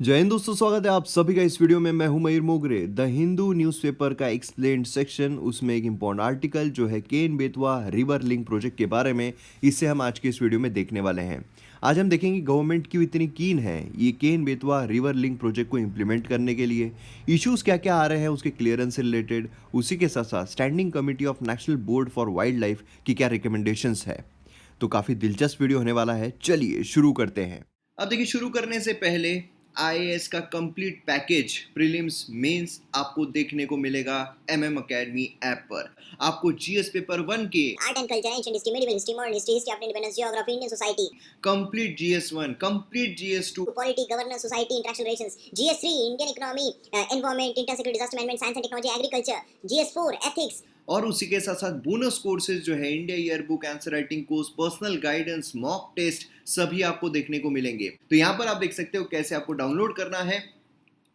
जय हिंद दोस्तों, स्वागत है आप सभी का इस वीडियो में। मैं हूं मयूर मोगरे। द हिंदू न्यूज़पेपर का एक्सप्लेन्ड सेक्शन, उसमें एक इंपॉर्टेंट आर्टिकल जो है Ken Betwa river link project के बारे में, इससे हम आज के इस वीडियो में देखने वाले हैं। आज हम देखेंगे गवर्नमेंट क्यों इतनी कीन है ये Ken Betwa river link project को इम्प्लीमेंट करने के लिए, इश्यूज़ क्या क्या आ रहे हैं उसके क्लियरेंस से रिलेटेड, उसी के साथ साथ standing committee of national board for wild life की क्या रिकमेंडेशंस है। तो काफ़ी दिलचस्प वीडियो होने वाला है। चलिए शुरू करते हैं। अब देखिए, शुरू करने से पहले आईएएस का कंप्लीट पैकेज प्रीलिम्स मेंस आपको देखने को मिलेगा एमएम एकेडमी ऐप पर। आपको जीएस पेपर 1 के art and culture, ancient history, medieval history, modern history, history of independence, geography, Indian society, complete GS 1, complete GS 2, polity, governance, society, international relations, GS 3, Indian economy, environment, inter security, disaster management, science and technology, agriculture, GS 4, ethics, और उसी के साथ साथ bonus courses जो है India year book, answer writing course, personal guidance, mock test, सभी आपको देखने को मिलेंगे। तो यहाँ पर आप देख सकते हो कैसे आपको डाउनलोड करना है।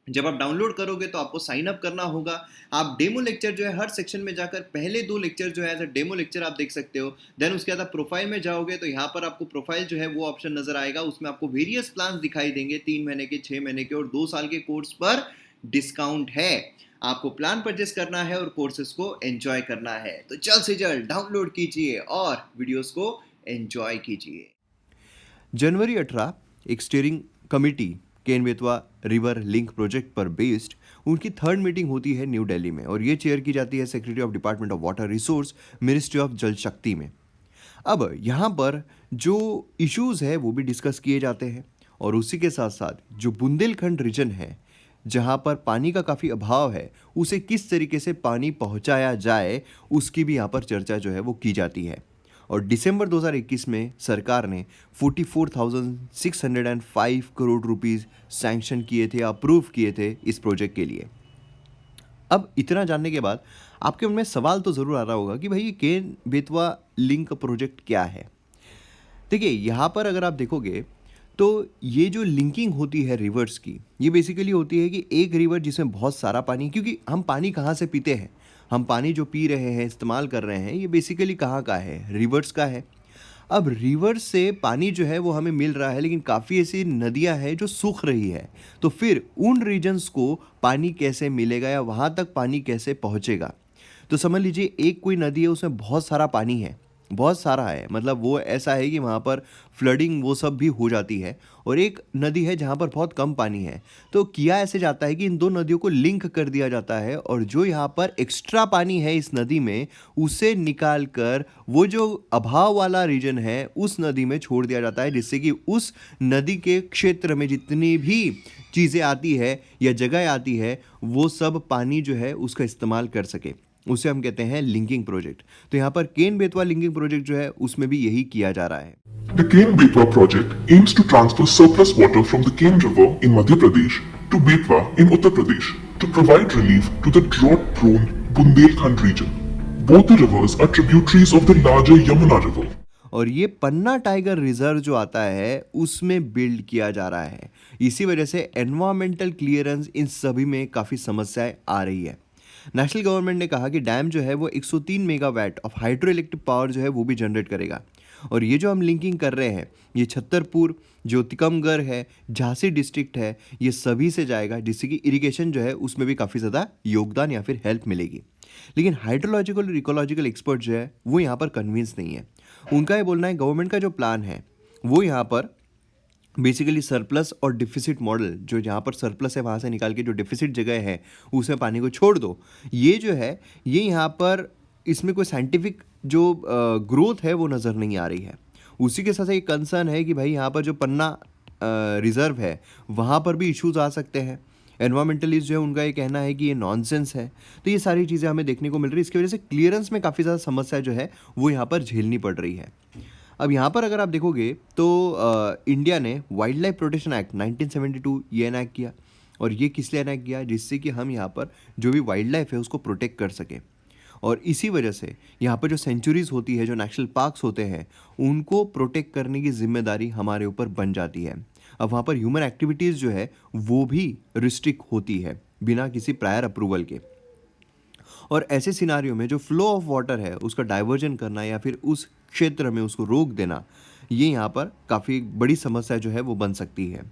जब आप डाउनलोड करोगे तो आपको साइन अप करना होगा। आप डेमो लेक्चर जो है हर सेक्शन में जाकर पहले 2 लेक्चर जो है एज अ डेमो लेक्चर आप देख सकते हो। देन उसके बाद आप प्रोफाइल में जाओगे तो यहाँ पर आपको प्रोफाइल जो है वो ऑप्शन नजर आएगा। उसमें आपको वेरियस प्लान दिखाई देंगे, 3 महीने के, 6 महीने के और 2 साल के कोर्स पर डिस्काउंट है। आपको प्लान परचेस करना है और कोर्सेज को एंजॉय करना है। तो जल्द से जल्द डाउनलोड कीजिए और वीडियोस को एंजॉय कीजिए। जनवरी 18 एक steering committee Ken Betwa river link project पर बेस्ड उनकी 3rd मीटिंग होती है न्यू दिल्ली में, और ये चेयर की जाती है secretary of department of water resource, ministry of जल शक्ति में। अब यहाँ पर जो इश्यूज़ है वो भी डिस्कस किए जाते हैं, और उसी के साथ साथ जो बुंदेलखंड रीजन है जहाँ पर पानी का काफ़ी अभाव है, उसे किस तरीके से पानी पहुँचाया जाए उसकी भी यहाँ पर चर्चा जो है वो की जाती है। और दिसंबर 2021 में सरकार ने 44,605 करोड़ रुपीस सैंक्शन किए थे, अप्रूव किए थे इस प्रोजेक्ट के लिए। अब इतना जानने के बाद आपके मन में सवाल तो ज़रूर आ रहा होगा कि भाई ये केन बेतवा लिंक प्रोजेक्ट क्या है। देखिए, यहाँ पर अगर आप देखोगे तो ये जो लिंकिंग होती है रिवर्स की, ये बेसिकली होती है कि एक रिवर जिसमें बहुत सारा पानी, क्योंकि हम पानी कहाँ से पीते हैं, हम पानी जो पी रहे हैं, इस्तेमाल कर रहे हैं, ये बेसिकली कहाँ का है, रिवर्स का है। अब रिवर से पानी जो है वो हमें मिल रहा है, लेकिन काफ़ी ऐसी नदियाँ हैं जो सूख रही है। तो फिर उन रीजन्स को पानी कैसे मिलेगा या वहाँ तक पानी कैसे पहुँचेगा। तो समझ लीजिए एक कोई नदी है, उसमें बहुत सारा पानी है, बहुत सारा है, मतलब वो ऐसा है कि वहाँ पर फ्लडिंग वो सब भी हो जाती है। और एक नदी है जहाँ पर बहुत कम पानी है। तो किया ऐसे जाता है कि इन 2 नदियों को लिंक कर दिया जाता है, और जो यहाँ पर एक्स्ट्रा पानी है इस नदी में, उसे निकाल कर वो जो अभाव वाला रीजन है उस नदी में छोड़ दिया जाता है, जिससे कि उस नदी के क्षेत्र में जितनी भी चीज़ें आती है या जगह आती है, वो सब पानी जो है उसका इस्तेमाल कर सके। उसे हम कहते हैं लिंकिंग प्रोजेक्ट। तो यहाँ पर केन बेतवा लिंकिंग प्रोजेक्ट जो है उसमें भी यही किया जा रहा है। The Ken Betwa project aims to transfer surplus water from the Ken River in Madhya Pradesh to Betwa in Uttar Pradesh to provide relief to the drought-prone Bundelkhand region. Both the rivers are tributaries of the larger Yamuna River. और ये पन्ना tiger reserve जो आता है उसमें build किया जा रहा है। इसी वजह से एनवायरमेंटल क्लियरेंस इन सभी में काफ़ी समस्याएं आ रही है। नेशनल गवर्नमेंट ने कहा कि डैम जो है वो 103 megawatt of hydro electric power जो है वो भी जनरेट करेगा। और ये जो हम लिंकिंग कर रहे हैं, ये छतरपुर, जो टिकमगढ़ है, झांसी डिस्ट्रिक्ट है, ये सभी से जाएगा, जिससे कि इरिगेशन जो है उसमें भी काफ़ी ज़्यादा योगदान या फिर हेल्प मिलेगी। लेकिन हाइड्रोलॉजिकल और इकोलॉजिकल एक्सपर्ट जो है वो यहाँ पर कन्विंस नहीं है। उनका ये बोलना है गवर्नमेंट का जो प्लान है वो यहाँ पर बेसिकली सरप्लस और डिफिसिट मॉडल, जो जहाँ पर सरप्लस है वहाँ से निकाल के जो डिफिसिट जगह है उसमें पानी को छोड़ दो, ये जो है ये यहाँ पर इसमें कोई साइंटिफिक जो ग्रोथ है वो नज़र नहीं आ रही है। उसी के साथ एक कंसर्न है कि भाई यहाँ पर जो पन्ना रिज़र्व है वहाँ पर भी इश्यूज आ सकते हैं। एनवायरमेंटलिस्ट जो है उनका ये कहना है कि ये नॉनसेंस है। तो ये सारी चीज़ें हमें देखने को मिल रही है। इसकी वजह से क्लियरेंस में काफ़ी ज़्यादा समस्या जो है वो यहाँ पर झेलनी पड़ रही है। अब यहाँ पर अगर आप देखोगे तो इंडिया ने वाइल्ड लाइफ प्रोटेक्शन एक्ट 1972 ये एनैक्ट किया, और ये किस लिए एनैक्ट किया, जिससे कि हम यहाँ पर जो भी वाइल्ड लाइफ है उसको प्रोटेक्ट कर सकें। और इसी वजह से यहाँ पर जो सेंचुरीज़ होती है, जो नेशनल पार्क्स होते हैं, उनको प्रोटेक्ट करने की जिम्मेदारी हमारे ऊपर बन जाती है। अब वहाँ पर ह्यूमन एक्टिविटीज़ जो है वो भी रिस्ट्रिक्ट होती है बिना किसी प्रायर अप्रूवल के। और ऐसे सिनारियों में जो फ्लो ऑफ वाटर है उसका डाइवर्जन करना या फिर उस क्षेत्र में उसको रोक देना, ये यहाँ पर काफ़ी बड़ी समस्या जो है वो बन सकती है।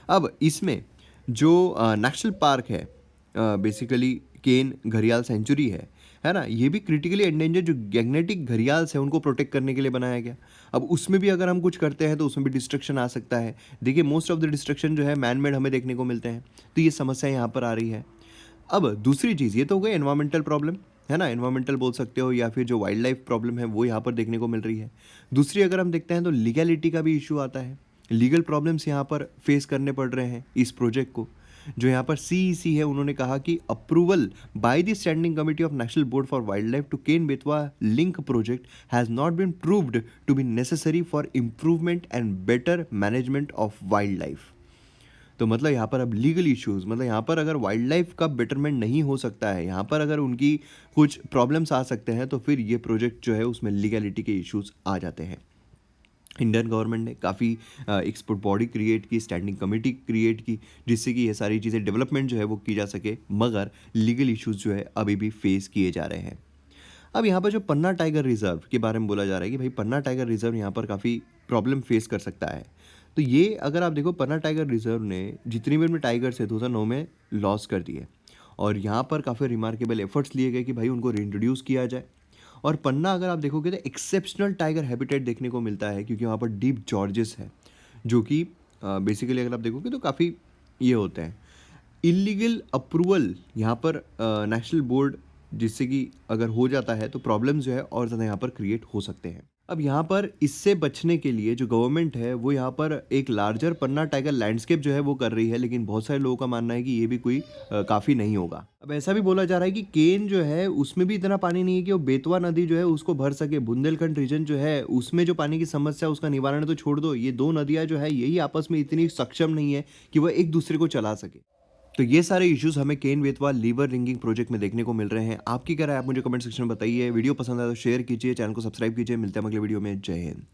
अब इसमें जो नेशनल पार्क है, बेसिकली केन घड़ियाल सेंचुरी है ना, ये भी क्रिटिकली एंडेंजर जो गैंगनेटिक घड़ियाल्स है उनको प्रोटेक्ट करने के लिए बनाया गया। अब उसमें भी अगर हम कुछ करते हैं तो उसमें भी डिस्ट्रक्शन आ सकता है। देखिए मोस्ट ऑफ द डिस्ट्रक्शन जो है मैन मेड हमें देखने को मिलते हैं, तो ये समस्या यहाँ पर आ रही है। अब दूसरी चीज़ ये तो हो गई एनवायरमेंटल प्रॉब्लम, है ना, एनवायरमेंटल बोल सकते हो या फिर जो वाइल्ड लाइफ प्रॉब्लम है वो यहाँ पर देखने को मिल रही है। दूसरी अगर हम देखते हैं तो लीगैलिटी का भी इशू आता है। लीगल प्रॉब्लम्स यहाँ पर फेस करने पड़ रहे हैं इस प्रोजेक्ट को। जो यहाँ पर सीईसी है उन्होंने कहा कि approval by the standing committee of national board for wildlife to Ken Betwa link project has not been proved to be necessary for improvement and better management of wildlife. तो मतलब यहाँ पर अब लीगल इश्यूज, मतलब यहाँ पर अगर wild life का बेटरमेंट नहीं हो सकता है, यहाँ पर अगर उनकी कुछ प्रॉब्लम्स आ सकते हैं, तो फिर ये प्रोजेक्ट जो है उसमें लीगैलिटी के इश्यूज आ जाते हैं। इंडियन गवर्नमेंट ने काफ़ी एक्सपर्ट बॉडी क्रिएट की, स्टैंडिंग कमेटी क्रिएट की, जिससे कि ये सारी चीज़ें डेवलपमेंट जो है वो की जा सके, मगर लीगल इश्यूज जो है अभी भी फेस किए जा रहे हैं। अब यहाँ पर जो पन्ना टाइगर रिजर्व के बारे में बोला जा रहा है कि भाई पन्ना टाइगर रिजर्व यहाँ पर काफ़ी प्रॉब्लम फेस कर सकता है। तो ये अगर आप देखो पन्ना टाइगर रिजर्व ने जितनी भी में टाइगर्स है 2009 में लॉस कर दिए, और यहाँ पर काफ़ी रिमार्केबल एफर्ट्स लिए गए कि भाई उनको रीइंट्रोड्यूस किया जाए। और पन्ना अगर आप देखोगे तो एक्सेप्शनल टाइगर हैबिटेट देखने को मिलता है, क्योंकि वहाँ पर डीप जॉर्जेस है जो कि बेसिकली अगर आप देखोगे तो काफ़ी ये होते हैं। इलीगल अप्रूवल यहाँ पर नेशनल बोर्ड, जिससे कि अगर हो जाता है तो प्रॉब्लम जो है और ज़्यादा यहाँ पर क्रिएट हो सकते हैं। अब यहाँ पर इससे बचने के लिए जो गवर्नमेंट है वो यहाँ पर एक लार्जर पन्ना टाइगर लैंडस्केप जो है वो कर रही है, लेकिन बहुत सारे लोगों का मानना है कि ये भी कोई काफ़ी नहीं होगा। अब ऐसा भी बोला जा रहा है कि केन जो है उसमें भी इतना पानी नहीं है कि वो बेतवा नदी जो है उसको भर सके। बुंदेलखंड रीजन जो है उसमें जो पानी की समस्या उसका निवारण तो छोड़ दो, ये दो नदियाँ जो है यही आपस में इतनी सक्षम नहीं है कि वह एक दूसरे को चला सके। तो ये सारे इश्यूज हमें Ken Betwa liver ringing project में देखने को मिल रहे हैं। आपकी क्या राय है आप मुझे कमेंट सेक्शन में बताइए। वीडियो पसंद आया तो शेयर कीजिए, चैनल को सब्सक्राइब कीजिए। मिलते हैं अगले वीडियो में। जय हिंद।